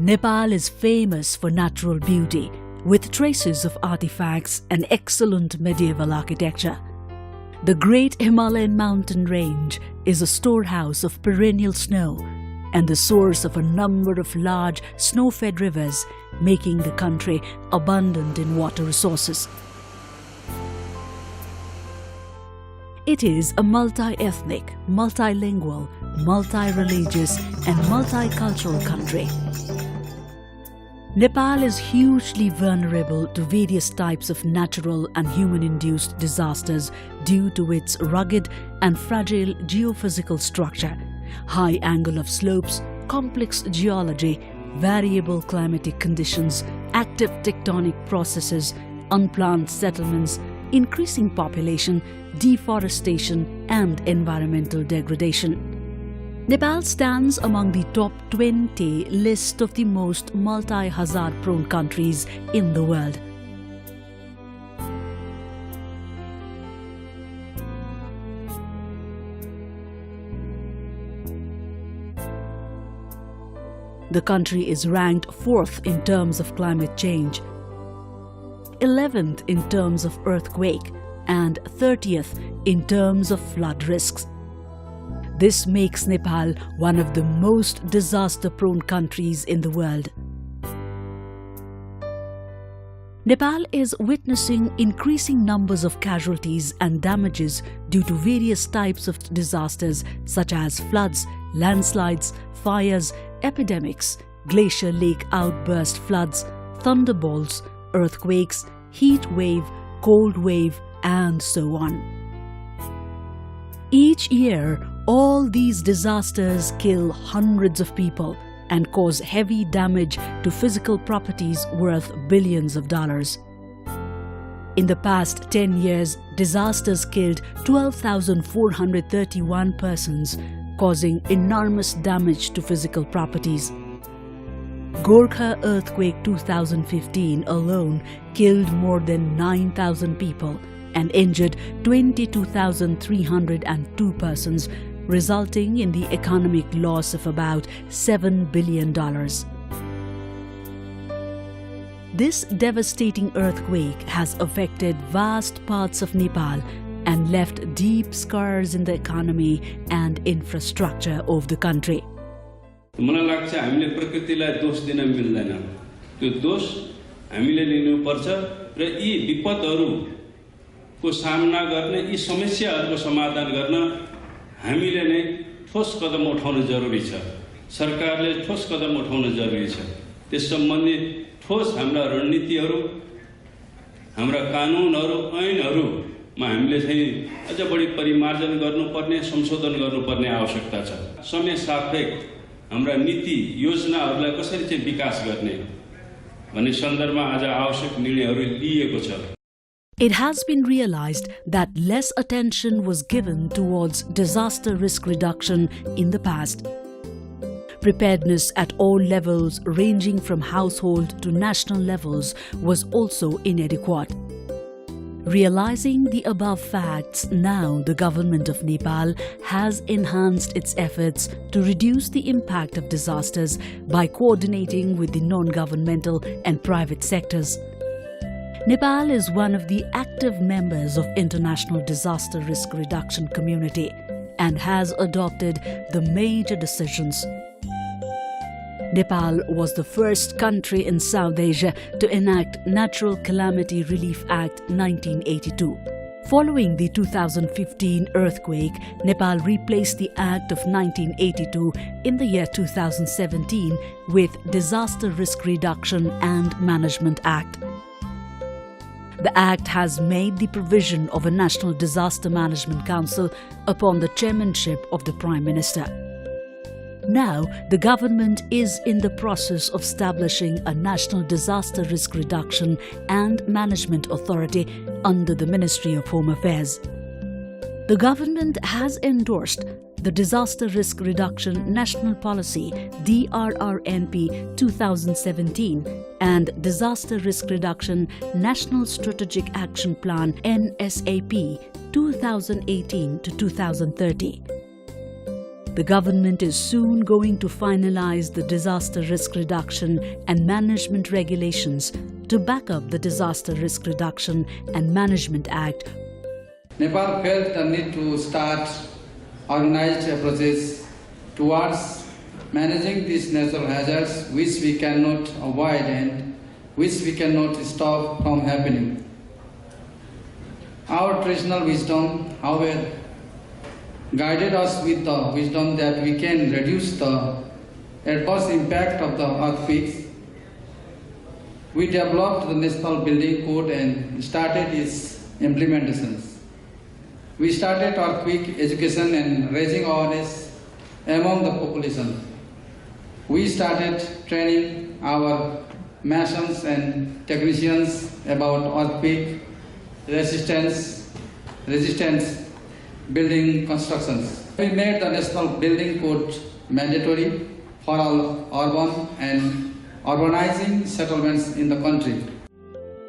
Nepal is famous for natural beauty, with traces of artifacts and excellent medieval architecture. The Great Himalayan mountain range is a storehouse of perennial snow and the source of a number of large snow-fed rivers, making the country abundant in water resources. It is a multi-ethnic, multilingual, multi-religious and multicultural country. Nepal is hugely vulnerable to various types of natural and human-induced disasters due to its rugged and fragile geophysical structure, high angle of slopes, complex geology, variable climatic conditions, active tectonic processes, unplanned settlements, increasing population, deforestation and environmental degradation. Nepal stands among the top 20 list of the most multi-hazard-prone countries in the world. The country is ranked 4th in terms of climate change, 11th in terms of earthquake, and 30th in terms of flood risks. This makes Nepal one of the most disaster-prone countries in the world. Nepal is witnessing increasing numbers of casualties and damages due to various types of disasters such as floods, landslides, fires, epidemics, glacier lake outburst floods, thunderbolts, earthquakes, heat wave, cold wave, and so on. Each year, all these disasters kill hundreds of people and cause heavy damage to physical properties worth billions of dollars. In the past 10 years, disasters killed 12,431 persons, causing enormous damage to physical properties. Gorkha earthquake 2015 alone killed more than 9,000 people and injured 22,302 persons, resulting in the economic loss of about $7 billion. This devastating earthquake has affected vast parts of Nepal and left deep scars in the economy and infrastructure of the country. मलाई लाग्छ हामीले प्रकृतिलाई दोष दिन मिल्दैन। त्यो दोष हामीले लिनुपर्छ र यी विपदहरुको सामना गर्ने, यी समस्याहरुको समाधान गर्न हामीले नै ठोस कदम उठाउन जरुरी छ। सरकारले ठोस कदम उठाउन जरुरी छ। त्यस सम्बन्धी ठोस हाम्रा रणनीतिहरु, हाम्रा कानूनहरु, ऐनहरुमा हामीले चाहिँ अझ बढी परिमार्जन गर्नुपर्ने, संशोधन गर्नुपर्ने आवश्यकता छ। समय सापेक्ष हाम्रा नीति योजनाहरुलाई कसरी चाहिँ विकास गर्ने भन्ने सन्दर्भमा आज आवश्यक निर्णयहरु लिएको छ। It has been realized that less attention was given towards disaster risk reduction in the past. Preparedness at all levels, ranging from household to national levels, was also inadequate. Realizing the above facts, now the government of Nepal has enhanced its efforts to reduce the impact of disasters by coordinating with the non-governmental and private sectors. Nepal is one of the active members of International Disaster Risk Reduction Community and has adopted the major decisions. Nepal was the first country in South Asia to enact Natural Calamity Relief Act 1982. Following the 2015 earthquake, Nepal replaced the Act of 1982 in the year 2017 with Disaster Risk Reduction and Management Act. The Act has made the provision of a National Disaster Management Council upon the chairmanship of the Prime Minister. Now, the government is in the process of establishing a National Disaster Risk Reduction and Management Authority under the Ministry of Home Affairs. The government has endorsed the Disaster Risk Reduction National Policy DRRNP 2017 and Disaster Risk Reduction National Strategic Action Plan NSAP 2018 to 2030. The government is soon going to finalize the Disaster Risk Reduction and Management Regulations to back up the Disaster Risk Reduction and Management Act. Nepal felt the need to start organized approaches towards managing these natural hazards which we cannot avoid and which we cannot stop from happening. Our traditional wisdom, however, guided us with the wisdom that we can reduce the adverse impact of the earthquakes. We developed the National Building Code and started its implementations. We started earthquake education and raising awareness among the population. We started training our masons and technicians about earthquake resistance building constructions. We made the National Building Code mandatory for all urban and urbanizing settlements in the country.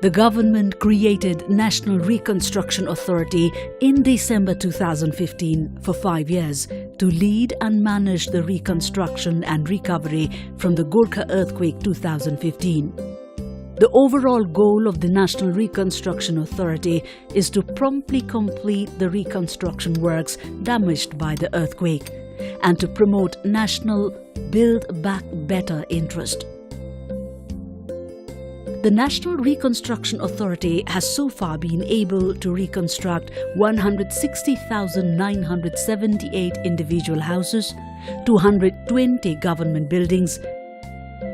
The government created National Reconstruction Authority in December 2015 for 5 years to lead and manage the reconstruction and recovery from the Gorkha earthquake 2015. The overall goal of the National Reconstruction Authority is to promptly complete the reconstruction works damaged by the earthquake and to promote national Build Back Better interest. The National Reconstruction Authority has so far been able to reconstruct 160,978 individual houses, 220 government buildings,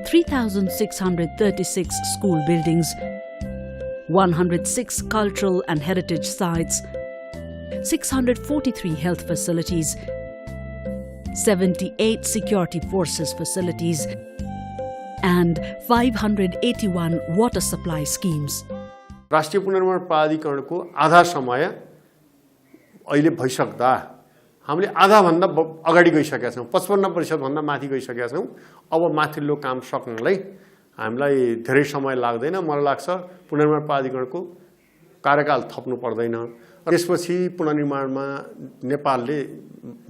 3,636 school buildings, 106 cultural and heritage sites, 643 health facilities, 78 security forces facilities, and 581 water supply schemes. राष्ट्रिय पुनर्निर्माण प्राधिकरणको आधा समय अहिले भइसक्दा हामीले आधा भन्दा अगाडि गइसकेका छौं 55% भन्दा माथि गइसकेका छौं अब माथिल्लो काम सक्नलाई हामीलाई धेरै समय लाग्दैन मलाई लाग्छ पुनर्निर्माण प्राधिकरणको कार्यकाल थप्नु पर्दैन त्यसपछि पुनर्निर्माणमा नेपालले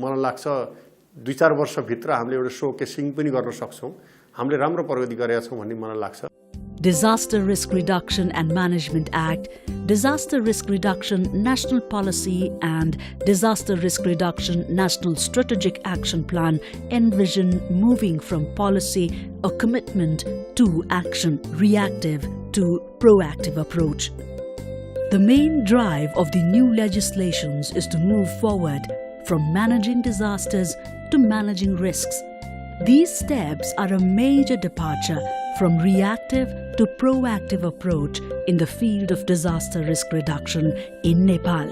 मलाई लाग्छ 2-4 वर्ष भित्र हामीले एउटा शोकेसिङ पनि गर्न सक्छौं हामीले राम्रो प्रगति गरेका छौं भन्ने मलाई लाग्छ Disaster Risk Reduction and Management Act, Disaster Risk Reduction National Policy and Disaster Risk Reduction National Strategic Action Plan envision moving from policy or commitment to action, reactive to proactive approach. The main drive of the new legislations is to move forward from managing disasters to managing risks. These steps are a major departure from reactive to proactive approach in the field of disaster risk reduction in Nepal.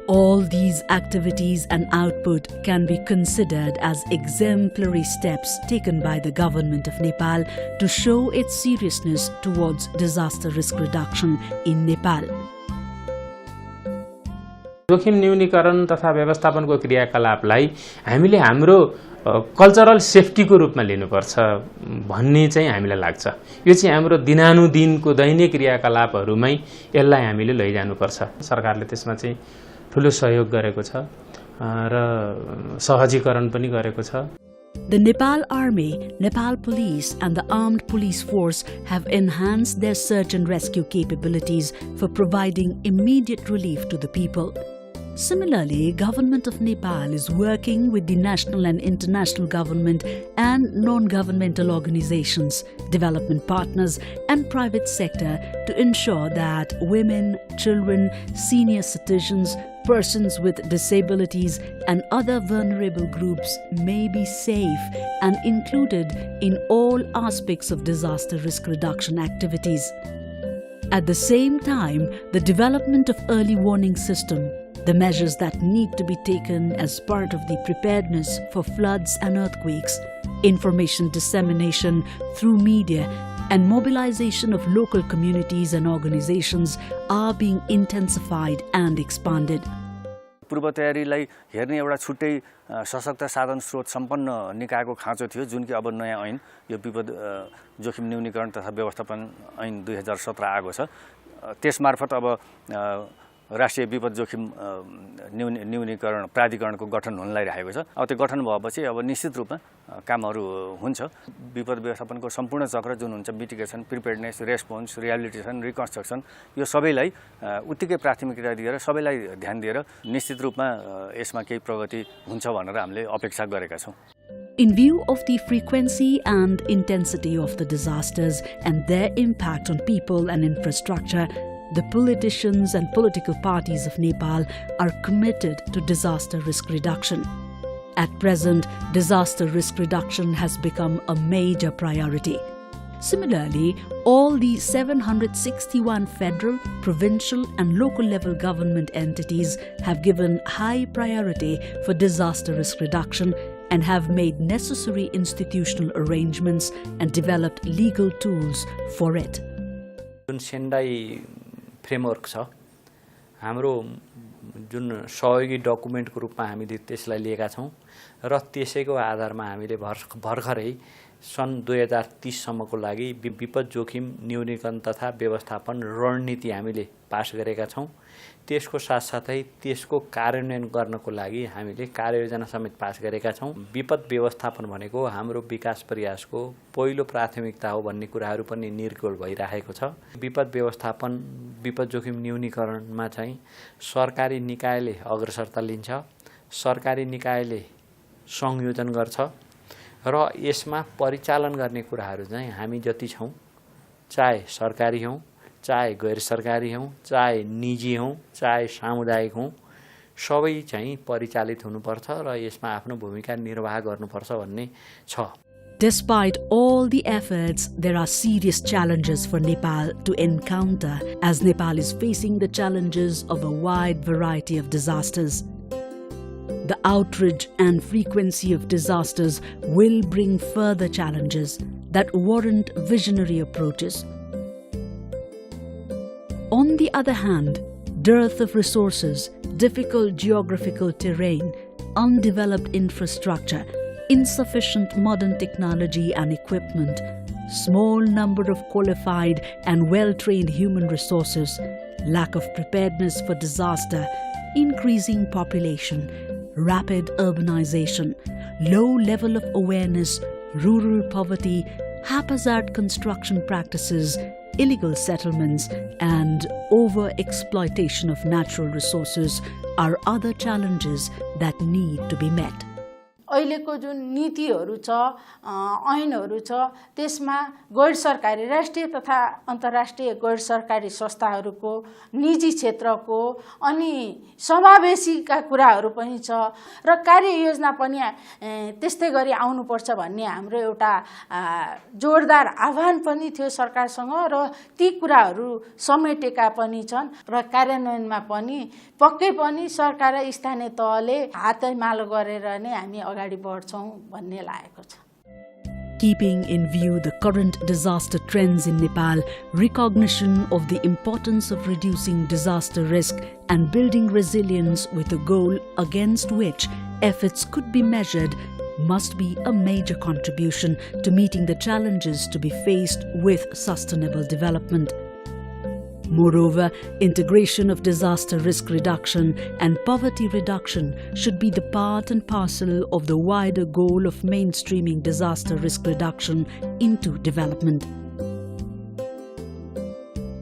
All these activities and output can be considered as exemplary steps taken by the government of Nepal to show its seriousness towards disaster risk reduction in Nepal. जोखिम न्यूनीकरण तथा व्यवस्थापनको क्रियाकलापलाई हामीले हाम्रो cultural सेफ्टीको रूपमा लिनुपर्छ भन्ने चाहिँ हामीलाई लाग्छ यो चाहिँ हाम्रो दिनानुदिनको दैनिक क्रियाकलापहरुमै यसलाई हामीले लैजानुपर्छ सरकारले त्यसमा चाहिँ ठूलो सहयोग गरेको छ र सहजीकरण पनि गरेको छ The Nepal Army, Nepal Police and the Armed Police Force have enhanced their search and rescue capabilities for providing immediate relief to the people. Similarly, Government of Nepal is working with the national and international government and non-governmental organizations, development partners and private sector to ensure that women, children, senior citizens, persons with disabilities and other vulnerable groups may be safe and included in all aspects of disaster risk reduction activities. At the same time, the development of early warning system, the measures that need to be taken as part of the preparedness for floods and earthquakes, information dissemination through media, and mobilization of local communities and organizations are being intensified and expanded. पूर्व तयारीलाई हेर्ने एउटा छुट्टै सशक्त साधन स्रोत सम्पन्न निकायको खाँचो थियो जुन कि अब नयाँ ऐन यो विपद जोखिम न्यूनीकरण तथा व्यवस्थापन ऐन 2017 आएको छ त्यसमार्फत अब राष्ट्रिय विपद जोखिम न्यूनीकरण प्राधिकरणको गठन हुन लागिरहेको छ। अब त्यो गठन भएपछि अब निश्चित रूपमा कामहरू हुन्छ। विपद व्यवस्थापनको सम्पूर्ण चक्र जुन हुन्छ mitigation, preparedness, response, rehabilitation, reconstruction यो सबैलाई उत्तिकै प्राथमिकता दिएर सबैलाई ध्यान दिएर निश्चित रूपमा यसमा केही प्रगति हुन्छ भनेर हामीले अपेक्षा गरेका छौँ। In view of the frequency and intensity of the disasters and their impact on people and infrastructure, the politicians and political parties of Nepal are committed to disaster risk reduction. At present, disaster risk reduction has become a major priority. Similarly, all the 761 federal, provincial and local level government entities have given high priority for disaster risk reduction and have made necessary institutional arrangements and developed legal tools for it. Sendai framework छ हाम्रो जुन सहयोगी डकुमेन्टको रूपमा हामीले त्यसलाई लिएका छौं र त्यसैको आधारमा हामीले भर्खरै सन् 2030 सम्मको लागि विपद जोखिम न्यूनीकरण तथा व्यवस्थापन रणनीति हामीले पास गरेका छौं। त्यसको साथसाथै त्यसको कार्यान्वयन गर्नको लागि हामीले कार्ययोजना समेत पास गरेका छौं। विपद व्यवस्थापन भनेको हाम्रो विकास प्रयासको पहिलो प्राथमिकता हो भन्ने कुराहरू पनि निर्गोल भइरहेको छ। विपद व्यवस्थापन विपद जोखिम न्यूनीकरणमा चाहिँ सरकारी निकायले अग्रसरता लिन्छ, सरकारी निकायले संयोजन गर्छ र यसमा परिचालन गर्ने कुराहरू चाहिँ हामी जति छौं, चाहे सरकारी हौं, चाहे गैर सरकारी हौं, चाहे निजी हौं, चाहे सामुदायिक हौं, सबै चाहिँ परिचालित हुनुपर्छ र यसमा आफ्नो भूमिका निर्वाह गर्नुपर्छ भन्ने छ। Despite all the efforts, there are serious challenges for Nepal to encounter as Nepal is facing the challenges of a wide variety of disasters. The outrage and frequency of disasters will bring further challenges that warrant visionary approaches. On the other hand, dearth of resources, difficult geographical terrain, undeveloped infrastructure, insufficient modern technology and equipment, small number of qualified and well-trained human resources, lack of preparedness for disaster, increasing population, rapid urbanization, low level of awareness, rural poverty, haphazard construction practices, illegal settlements, and over-exploitation of natural resources are other challenges that need to be met. अहिलेको जुन नीतिहरू छ, ऐनहरू छ, त्यसमा गैर सरकारी राष्ट्रिय तथा अन्तर्राष्ट्रिय गैर सरकारी संस्थाहरूको, निजी क्षेत्रको अनि समावेशीका कुराहरू पनि छ र कार्ययोजना पनि त्यस्तै गरी आउनुपर्छ भन्ने हाम्रो एउटा जोरदार आह्वान पनि थियो सरकारसँग र ती कुराहरू समेटेका पनि छन् र कार्यान्वयनमा पनि पक्कै पनि सरकार र स्थानीय तहले हातैमालो गरेर नै हामी अगाडि बढ्छौं भन्ने लागेको छ। Keeping in view the current disaster trends in Nepal, recognition of the importance of reducing disaster risk and building resilience with a goal against which efforts could be measured must be a major contribution to meeting the challenges to be faced with sustainable development. Moreover, integration of disaster risk reduction and poverty reduction should be the part and parcel of the wider goal of mainstreaming disaster risk reduction into development.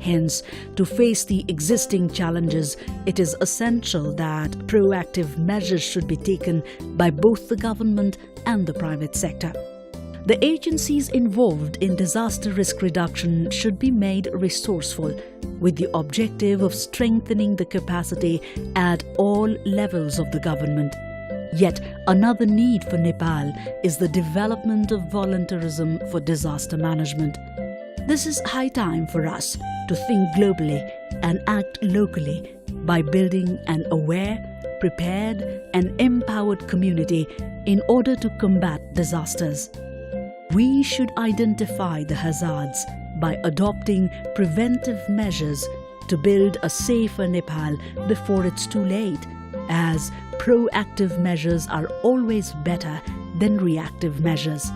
Hence, to face the existing challenges, it is essential that proactive measures should be taken by both the government and the private sector. The agencies involved in disaster risk reduction should be made resourceful with the objective of strengthening the capacity at all levels of the government. Yet another need for Nepal is the development of voluntarism for disaster management. This is high time for us to think globally and act locally by building an aware, prepared and empowered community in order to combat disasters. We should identify the hazards by adopting preventive measures to build a safer Nepal before it's too late, as proactive measures are always better than reactive measures.